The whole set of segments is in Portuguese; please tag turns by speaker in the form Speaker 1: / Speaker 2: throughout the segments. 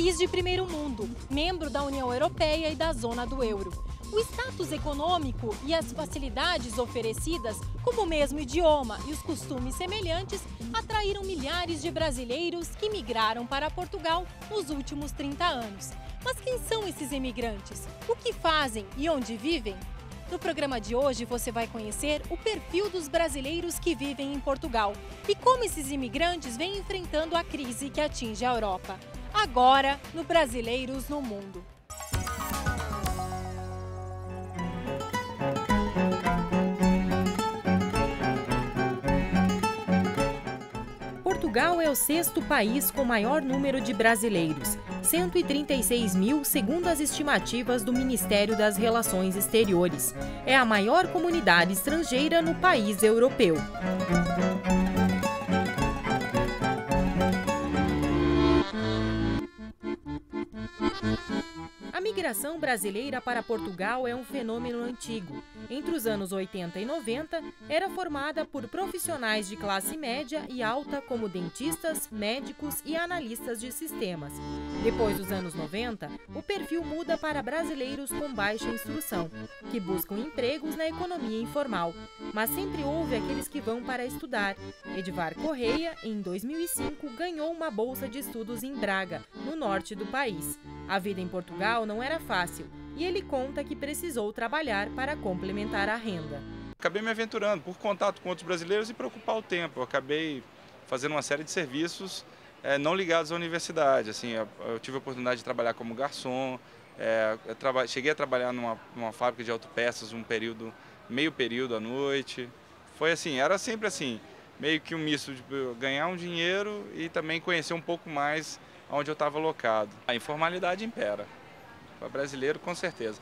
Speaker 1: país de primeiro mundo, membro da União Europeia e da zona do euro. O status econômico e as facilidades oferecidas, como o mesmo idioma e os costumes semelhantes, atraíram milhares de brasileiros que migraram para Portugal nos últimos 30 anos. Mas quem são esses imigrantes? O que fazem e onde vivem? No programa de hoje você vai conhecer o perfil dos brasileiros que vivem em Portugal e como esses imigrantes vêm enfrentando a crise que atinge a Europa. Agora, no Brasileiros no Mundo. Portugal é o sexto país com maior número de brasileiros, 136 mil, segundo as estimativas do Ministério das Relações Exteriores. É a maior comunidade estrangeira no país europeu. A migração brasileira para Portugal é um fenômeno antigo. Entre os anos 80 e 90, era formada por profissionais de classe média e alta como dentistas, médicos e analistas de sistemas. Depois dos anos 90, o perfil muda para brasileiros com baixa instrução, que buscam empregos na economia informal. Mas sempre houve aqueles que vão para estudar. Edivar Correia, em 2005, ganhou uma bolsa de estudos em Braga, no norte do país. A vida em Portugal não era fácil e ele conta que precisou trabalhar para complementar a renda.
Speaker 2: Acabei me aventurando por contato com outros brasileiros e por ocupar o tempo. Eu acabei fazendo uma série de serviços não ligados à universidade. Assim, eu tive a oportunidade de trabalhar como garçom, cheguei a trabalhar numa fábrica de autopeças meio período à noite. Foi assim, era sempre assim, meio que um misto de ganhar um dinheiro e também conhecer um pouco mais onde eu estava alocado. A informalidade impera. Para brasileiro, com certeza.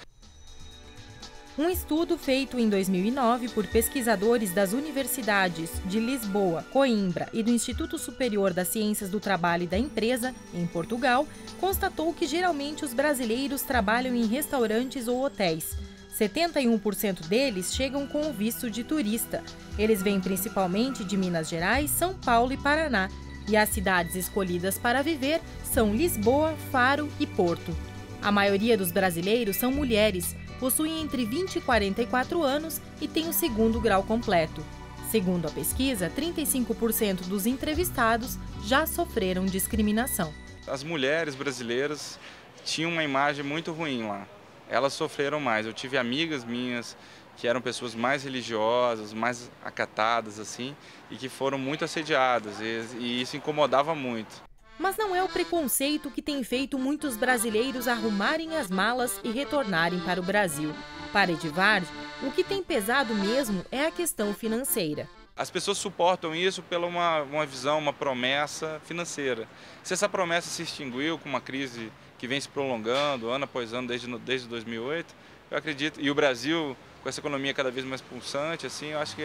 Speaker 1: Um estudo feito em 2009 por pesquisadores das universidades de Lisboa, Coimbra e do Instituto Superior das Ciências do Trabalho e da Empresa, em Portugal, constatou que geralmente os brasileiros trabalham em restaurantes ou hotéis. 71% deles chegam com o visto de turista. Eles vêm principalmente de Minas Gerais, São Paulo e Paraná. E as cidades escolhidas para viver são Lisboa, Faro e Porto. A maioria dos brasileiros são mulheres, possuem entre 20 e 44 anos e têm o segundo grau completo. Segundo a pesquisa, 35% dos entrevistados já sofreram discriminação.
Speaker 2: As mulheres brasileiras tinham uma imagem muito ruim lá. Elas sofreram mais. Eu tive amigas minhas que eram pessoas mais religiosas, mais acatadas, assim, e que foram muito assediadas, e isso incomodava muito.
Speaker 1: Mas não é o preconceito que tem feito muitos brasileiros arrumarem as malas e retornarem para o Brasil. Para Edivar, o que tem pesado mesmo é a questão financeira.
Speaker 2: As pessoas suportam isso pela uma visão, uma promessa financeira. Se essa promessa se extinguiu com uma crise que vem se prolongando ano após ano desde 2008, eu acredito, e o Brasil com essa economia cada vez mais pulsante, assim, eu acho que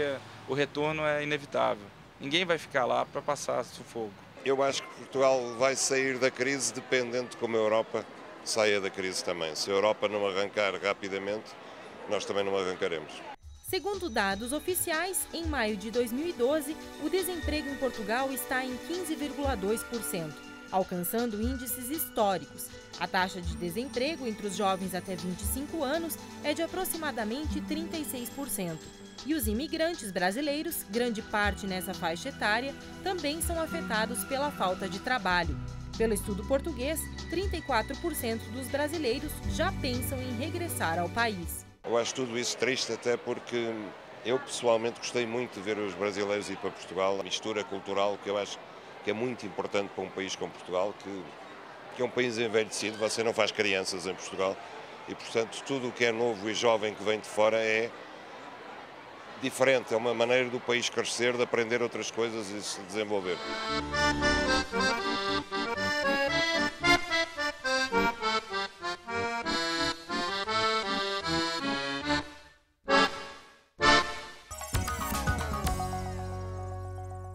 Speaker 2: o retorno é inevitável. Ninguém vai ficar lá para passar sufoco.
Speaker 3: Eu acho que Portugal vai sair da crise dependendo de como a Europa saia da crise também. Se a Europa não arrancar rapidamente, nós também não arrancaremos.
Speaker 1: Segundo dados oficiais, em maio de 2012, o desemprego em Portugal está em 15,2%, alcançando índices históricos. A taxa de desemprego entre os jovens até 25 anos é de aproximadamente 36%. E os imigrantes brasileiros, grande parte nessa faixa etária, também são afetados pela falta de trabalho. Pelo estudo português, 34% dos brasileiros já pensam em regressar ao país.
Speaker 3: Eu acho tudo isso triste, até porque eu pessoalmente gostei muito de ver os brasileiros ir para Portugal. A mistura cultural que eu acho que é muito importante para um país como Portugal, que é um país envelhecido, você não faz crianças em Portugal e, portanto, tudo o que é novo e jovem que vem de fora é diferente, é uma maneira do país crescer, de aprender outras coisas e se desenvolver.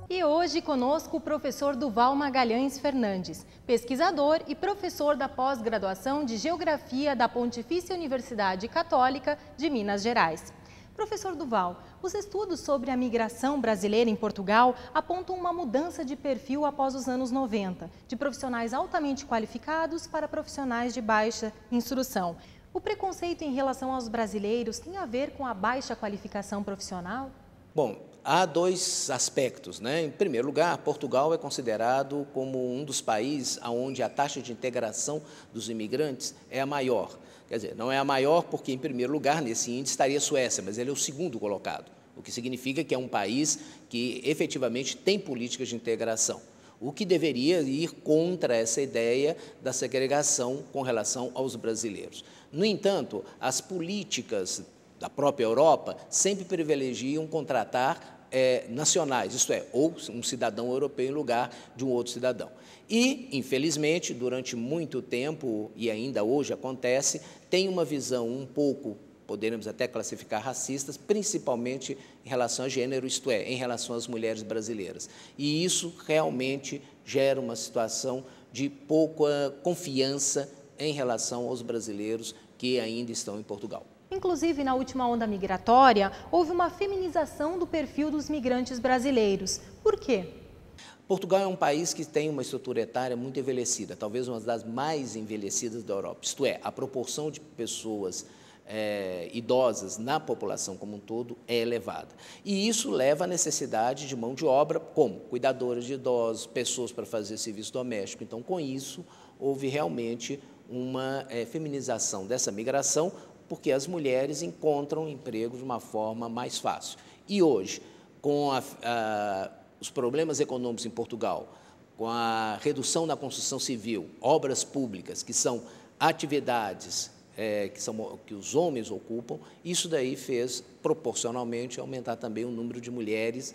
Speaker 1: E hoje conosco o professor Duval Magalhães Fernandes, pesquisador e professor da pós-graduação de Geografia da Pontifícia Universidade Católica de Minas Gerais. Professor Duval, os estudos sobre a migração brasileira em Portugal apontam uma mudança de perfil após os anos 90, de profissionais altamente qualificados para profissionais de baixa instrução. O preconceito em relação aos brasileiros tem a ver com a baixa qualificação profissional?
Speaker 4: Bom, há dois aspectos, né? Em primeiro lugar, Portugal é considerado como um dos países onde a taxa de integração dos imigrantes é a maior. Quer dizer, não é a maior porque, em primeiro lugar, nesse índice estaria a Suécia, mas ele é o segundo colocado, o que significa que é um país que efetivamente tem políticas de integração, o que deveria ir contra essa ideia da segregação com relação aos brasileiros. No entanto, as políticas da própria Europa sempre privilegiam contratar nacionais, isto é, ou um cidadão europeu em lugar de um outro cidadão. E, infelizmente, durante muito tempo, e ainda hoje acontece, tem uma visão um pouco, poderíamos até classificar racistas, principalmente em relação a gênero, isto é, em relação às mulheres brasileiras. E isso realmente gera uma situação de pouca confiança em relação aos brasileiros que ainda estão em Portugal.
Speaker 1: Inclusive, na última onda migratória, houve uma feminização do perfil dos migrantes brasileiros. Por quê?
Speaker 4: Portugal é um país que tem uma estrutura etária muito envelhecida, talvez uma das mais envelhecidas da Europa. Isto é, a proporção de pessoas idosas na população como um todo é elevada. E isso leva à necessidade de mão de obra, como cuidadoras de idosos, pessoas para fazer serviço doméstico. Então, com isso, houve realmente uma feminização dessa migração, porque as mulheres encontram emprego de uma forma mais fácil. E hoje, com os problemas econômicos em Portugal, com a redução na construção civil, obras públicas, que são atividades que os homens ocupam, isso daí fez proporcionalmente aumentar também o número de mulheres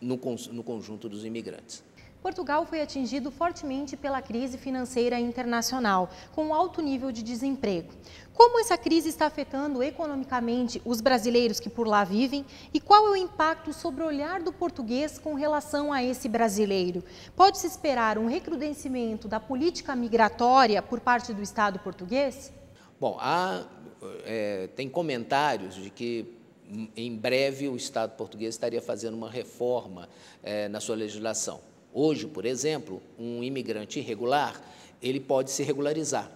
Speaker 4: no conjunto dos imigrantes.
Speaker 1: Portugal foi atingido fortemente pela crise financeira internacional, com um alto nível de desemprego. Como essa crise está afetando economicamente os brasileiros que por lá vivem e qual é o impacto sobre o olhar do português com relação a esse brasileiro? Pode-se esperar um recrudescimento da política migratória por parte do Estado português?
Speaker 4: Bom, tem comentários de que em breve o Estado português estaria fazendo uma reforma na sua legislação. Hoje, por exemplo, um imigrante irregular, ele pode se regularizar.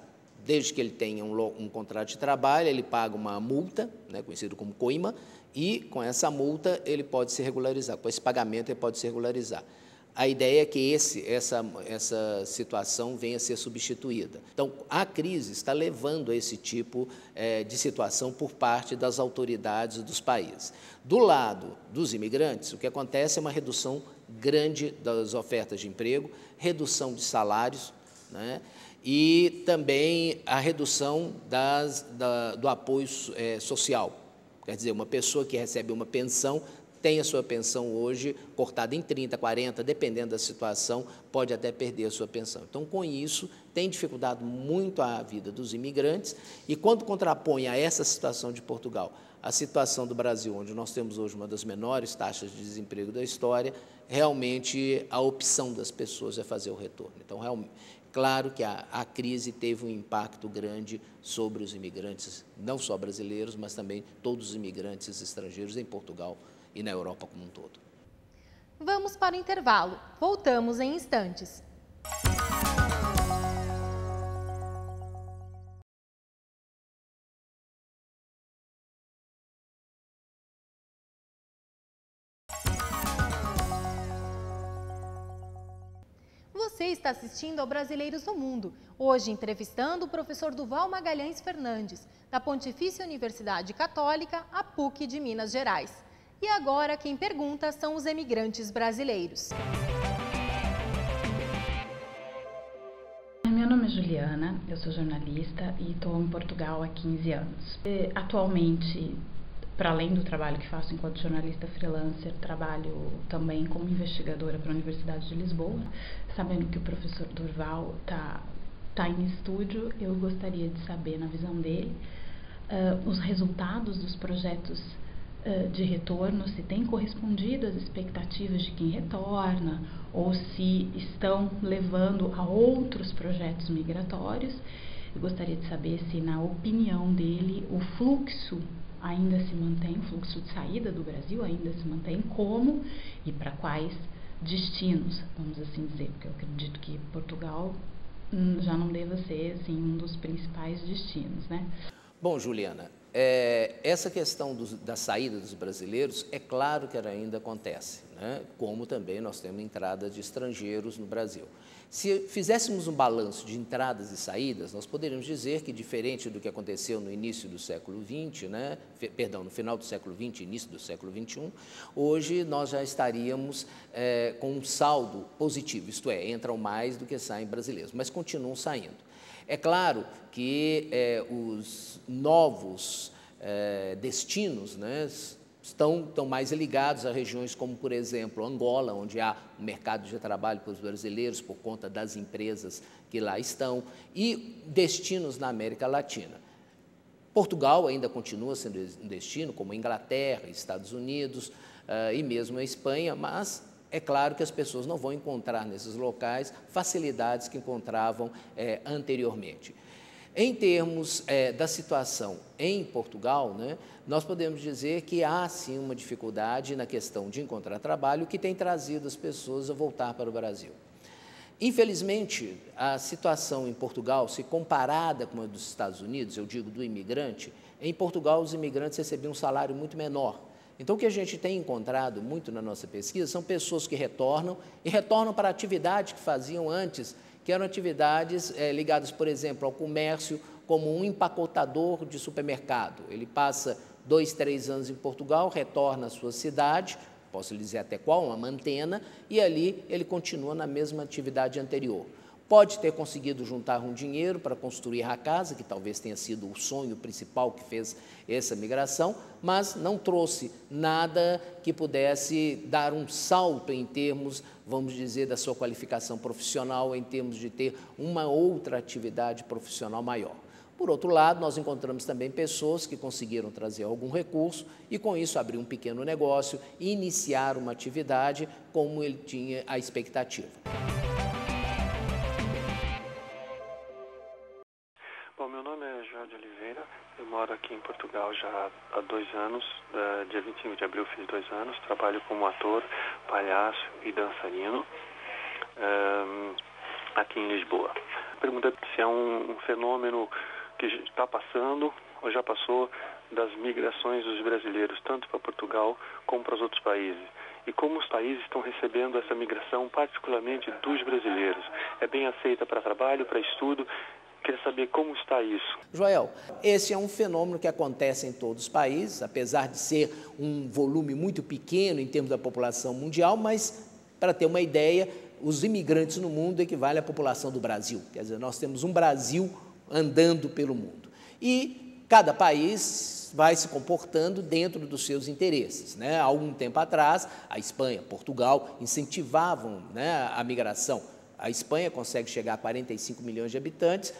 Speaker 4: Desde que ele tenha um contrato de trabalho, ele paga uma multa, né, conhecido como coima, e com essa multa ele pode se regularizar. Com esse pagamento ele pode se regularizar. A ideia é que essa situação venha a ser substituída. Então, a crise está levando a esse tipo de situação por parte das autoridades dos países. Do lado dos imigrantes, o que acontece é uma redução grande das ofertas de emprego, redução de salários, né, e também a redução do apoio social. Quer dizer, uma pessoa que recebe uma pensão tem a sua pensão hoje cortada em 30%, 40%, dependendo da situação, pode até perder a sua pensão. Então, com isso, tem dificultado muito a vida dos imigrantes e, quando contrapõe a essa situação de Portugal, a situação do Brasil, onde nós temos hoje uma das menores taxas de desemprego da história, realmente a opção das pessoas é fazer o retorno. Então, claro que a crise teve um impacto grande sobre os imigrantes, não só brasileiros, mas também todos os imigrantes estrangeiros em Portugal e na Europa como um todo.
Speaker 1: Vamos para o intervalo. Voltamos em instantes. Você está assistindo ao Brasileiros no Mundo, hoje entrevistando o professor Duval Magalhães Fernandes, da Pontifícia Universidade Católica, a PUC de Minas Gerais. E agora quem pergunta são os emigrantes brasileiros.
Speaker 5: Meu nome é Juliana, eu sou jornalista e estou em Portugal há 15 anos. Atualmente, para além do trabalho que faço enquanto jornalista freelancer, trabalho também como investigadora para a Universidade de Lisboa. Sabendo que o professor Duval está em estúdio, eu gostaria de saber, na visão dele, os resultados dos projetos de retorno, se tem correspondido às expectativas de quem retorna ou se estão levando a outros projetos migratórios. Eu gostaria de saber se, na opinião dele, o fluxo ainda se mantém, o fluxo de saída do Brasil ainda se mantém, como e para quais destinos, vamos assim dizer, porque eu acredito que Portugal já não deva ser assim, um dos principais destinos, né?
Speaker 4: Bom, Juliana, essa questão da saída dos brasileiros, é claro que ela ainda acontece, né? Como também nós temos entrada de estrangeiros no Brasil. Se fizéssemos um balanço de entradas e saídas, nós poderíamos dizer que, diferente do que aconteceu no início do século XX, né? No final do século XX, início do século XXI, hoje nós já estaríamos com um saldo positivo, isto é, entram mais do que saem brasileiros, mas continuam saindo. É claro que os novos destinos, né, estão mais ligados a regiões como, por exemplo, Angola, onde há um mercado de trabalho para os brasileiros por conta das empresas que lá estão, e destinos na América Latina. Portugal ainda continua sendo um destino, como Inglaterra, Estados Unidos e mesmo a Espanha, mas é claro que as pessoas não vão encontrar nesses locais facilidades que encontravam anteriormente. Em termos da situação em Portugal, né, nós podemos dizer que há sim uma dificuldade na questão de encontrar trabalho que tem trazido as pessoas a voltar para o Brasil. Infelizmente, a situação em Portugal, se comparada com a dos Estados Unidos, eu digo do imigrante, em Portugal os imigrantes recebiam um salário muito menor. Então, o que a gente tem encontrado muito na nossa pesquisa são pessoas que retornam para a atividade que faziam antes, que eram atividades ligadas, por exemplo, ao comércio, como um empacotador de supermercado. Ele passa 2, 3 anos em Portugal, retorna à sua cidade, posso lhe dizer até qual, uma Mantena, e ali ele continua na mesma atividade anterior. Pode ter conseguido juntar um dinheiro para construir a casa, que talvez tenha sido o sonho principal que fez essa migração, mas não trouxe nada que pudesse dar um salto em termos, vamos dizer, da sua qualificação profissional, em termos de ter uma outra atividade profissional maior. Por outro lado, nós encontramos também pessoas que conseguiram trazer algum recurso e, com isso, abrir um pequeno negócio e iniciar uma atividade como ele tinha a expectativa.
Speaker 6: Bom, meu nome é João de Oliveira, eu moro aqui em Portugal já há 2 anos, dia 25 de abril fiz 2 anos, trabalho como ator, palhaço e dançarino aqui em Lisboa. A pergunta é se é um fenômeno que está passando ou já passou das migrações dos brasileiros, tanto para Portugal como para os outros países. E como os países estão recebendo essa migração, particularmente dos brasileiros. É bem aceita para trabalho, para estudo? Queria saber como está isso.
Speaker 4: Joel, esse é um fenômeno que acontece em todos os países, apesar de ser um volume muito pequeno em termos da população mundial, mas, para ter uma ideia, os imigrantes no mundo equivalem à população do Brasil. Quer dizer, nós temos um Brasil andando pelo mundo. E cada país vai se comportando dentro dos seus interesses, né? Há algum tempo atrás, a Espanha, Portugal incentivavam, né, a migração. A Espanha consegue chegar a 45 milhões de habitantes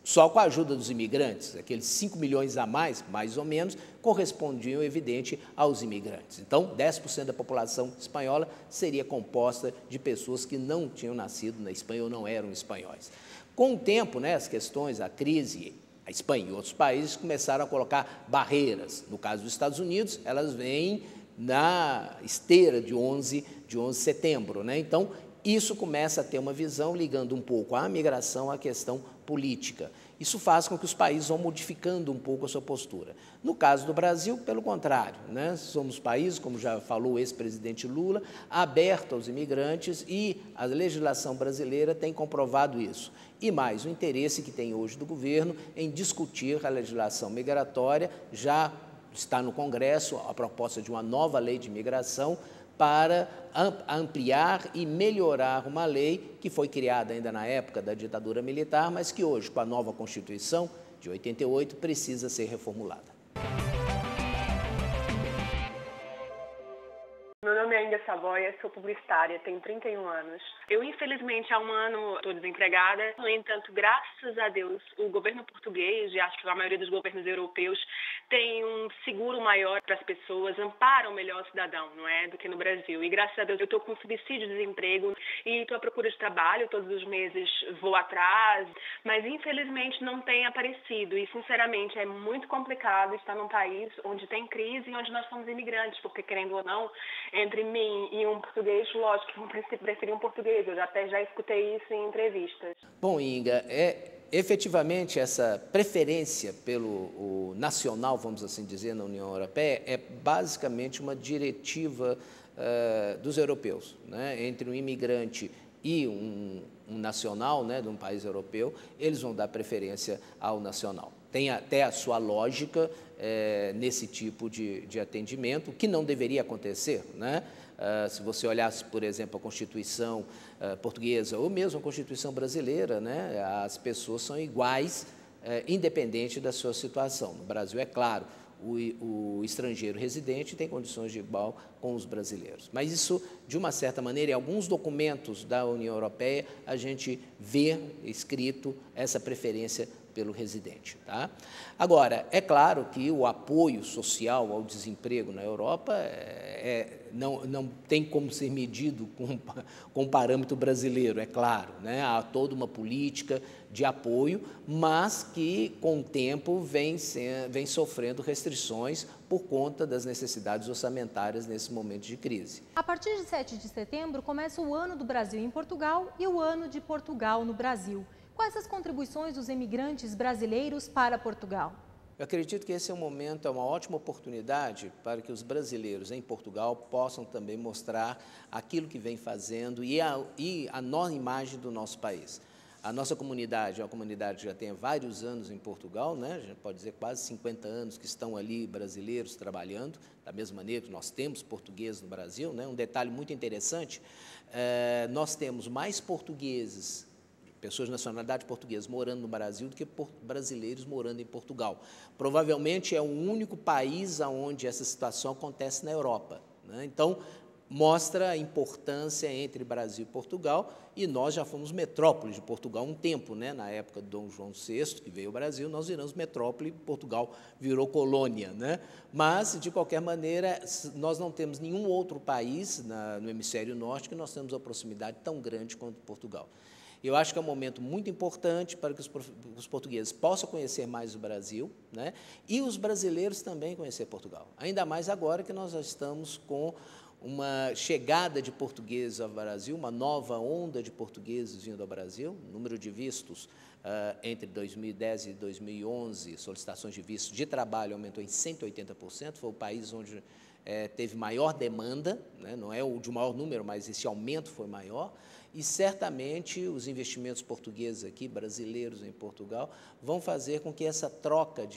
Speaker 4: só com a ajuda dos imigrantes. Aqueles 5 milhões a mais ou menos, correspondiam, evidente, aos imigrantes. Então, 10% da população espanhola seria composta de pessoas que não tinham nascido na Espanha ou não eram espanhóis. Com o tempo, né, as questões, a crise, a Espanha e outros países começaram a colocar barreiras. No caso dos Estados Unidos, elas vêm na esteira de 11 de setembro, né? Então, isso começa a ter uma visão ligando um pouco a migração à questão política. Isso faz com que os países vão modificando um pouco a sua postura. No caso do Brasil, pelo contrário, né? Somos países, como já falou o ex-presidente Lula, aberto aos imigrantes e a legislação brasileira tem comprovado isso. E mais, o interesse que tem hoje do governo em discutir a legislação migratória, já está no Congresso a proposta de uma nova lei de imigração, para ampliar e melhorar uma lei que foi criada ainda na época da ditadura militar, mas que hoje, com a nova Constituição de 88, precisa ser reformulada.
Speaker 7: Meu nome é Índia Savoia, sou publicitária, tenho 31 anos. Eu, infelizmente, há um ano estou desempregada. No entanto, graças a Deus, o governo português, e acho que a maioria dos governos europeus, tem um seguro maior para as pessoas, amparam melhor o cidadão, não é, do que no Brasil. E graças a Deus eu estou com subsídio de desemprego e estou à procura de trabalho, todos os meses vou atrás, mas infelizmente não tem aparecido. E sinceramente é muito complicado estar num país onde tem crise e onde nós somos imigrantes, porque querendo ou não, entre mim e um português, lógico que eu preferi um português, eu até já escutei isso em entrevistas.
Speaker 4: Bom, Inga, efetivamente essa preferência pelo nacional, vamos assim dizer, na União Europeia, é basicamente uma diretiva dos europeus, né? Entre um imigrante e um nacional, né, de um país europeu, eles vão dar preferência ao nacional. Tem até a sua lógica nesse tipo de atendimento, que não deveria acontecer, né? Se você olhasse, por exemplo, a Constituição portuguesa ou mesmo a Constituição brasileira, né, as pessoas são iguais, independente da sua situação. No Brasil, é claro, o estrangeiro residente tem condições de igual com os brasileiros. Mas isso, de uma certa maneira, em alguns documentos da União Europeia, a gente vê escrito essa preferência pelo residente. Tá? Agora, é claro que o apoio social ao desemprego na Europa não tem como ser medido com parâmetro brasileiro, é claro, né? Há toda uma política de apoio, mas que, com o tempo, vem sofrendo restrições por conta das necessidades orçamentárias nesse momento de crise.
Speaker 1: A partir de 7 de setembro, começa o Ano do Brasil em Portugal e o Ano de Portugal no Brasil. Quais as contribuições dos imigrantes brasileiros para Portugal?
Speaker 4: Eu acredito que esse é uma ótima oportunidade para que os brasileiros em Portugal possam também mostrar aquilo que vem fazendo e a nova imagem do nosso país. A nossa comunidade é uma comunidade que já tem vários anos em Portugal, né? A gente pode dizer quase 50 anos que estão ali brasileiros trabalhando, da mesma maneira que nós temos portugueses no Brasil, né? Um detalhe muito interessante, nós temos mais portugueses, pessoas de nacionalidade portuguesa morando no Brasil do que brasileiros morando em Portugal. Provavelmente é o único país onde essa situação acontece na Europa, né? Então, mostra a importância entre Brasil e Portugal, e nós já fomos metrópole de Portugal um tempo, né? Na época de Dom João VI, que veio ao Brasil, nós viramos metrópole, Portugal virou colônia, né? Mas, de qualquer maneira, nós não temos nenhum outro país no hemisfério norte que nós temos uma proximidade tão grande quanto Portugal. Eu acho que é um momento muito importante para que os portugueses possam conhecer mais o Brasil, né? E os brasileiros também conhecer Portugal. Ainda mais agora que nós já estamos com uma chegada de portugueses ao Brasil, uma nova onda de portugueses vindo ao Brasil. O número de vistos entre 2010 e 2011, solicitações de visto de trabalho aumentou em 180%, foi o país onde teve maior demanda, né? Não é o de maior número, mas esse aumento foi maior. E, certamente, os investimentos portugueses aqui, brasileiros em Portugal, vão fazer com que essa troca,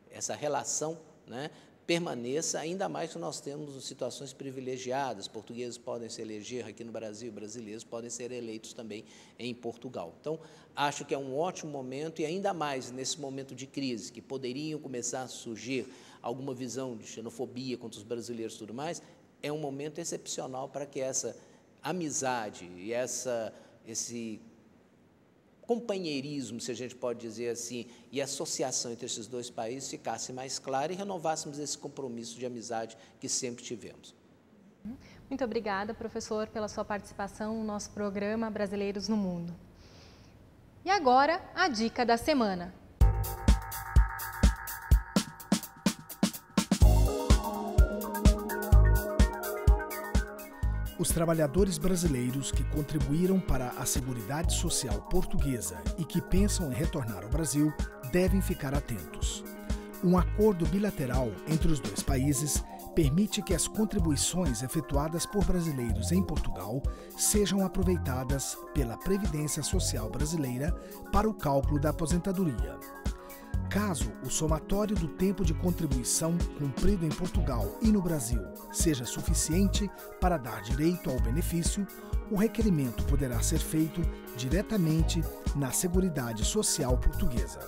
Speaker 4: essa relação, né, permaneça, ainda mais que nós temos situações privilegiadas. Portugueses podem se eleger aqui no Brasil, brasileiros podem ser eleitos também em Portugal. Então, acho que é um ótimo momento, e ainda mais nesse momento de crise, que poderiam começar a surgir alguma visão de xenofobia contra os brasileiros e tudo mais, é um momento excepcional para que essa amizade e esse companheirismo, se a gente pode dizer assim, e associação entre esses dois países ficasse mais clara e renovássemos esse compromisso de amizade que sempre tivemos.
Speaker 1: Muito obrigada, professor, pela sua participação no nosso programa Brasileiros no Mundo. E agora, a dica da semana.
Speaker 8: Os trabalhadores brasileiros que contribuíram para a Seguridade Social portuguesa e que pensam em retornar ao Brasil devem ficar atentos. Um acordo bilateral entre os dois países permite que as contribuições efetuadas por brasileiros em Portugal sejam aproveitadas pela Previdência Social brasileira para o cálculo da aposentadoria. Caso o somatório do tempo de contribuição cumprido em Portugal e no Brasil seja suficiente para dar direito ao benefício, o requerimento poderá ser feito diretamente na Seguridade Social portuguesa.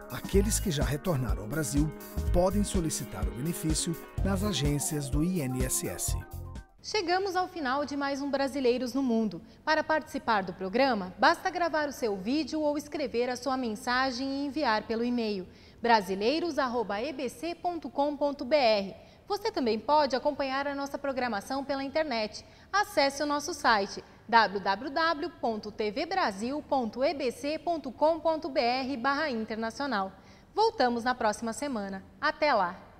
Speaker 8: Aqueles que já retornaram ao Brasil podem solicitar o benefício nas agências do INSS.
Speaker 1: Chegamos ao final de mais um Brasileiros no Mundo. Para participar do programa, basta gravar o seu vídeo ou escrever a sua mensagem e enviar pelo e-mail. brasileiros@ebc.com.br. Você também pode acompanhar a nossa programação pela internet. Acesse o nosso site www.tvbrasil.ebc.com.br/internacional. Voltamos na próxima semana. Até lá!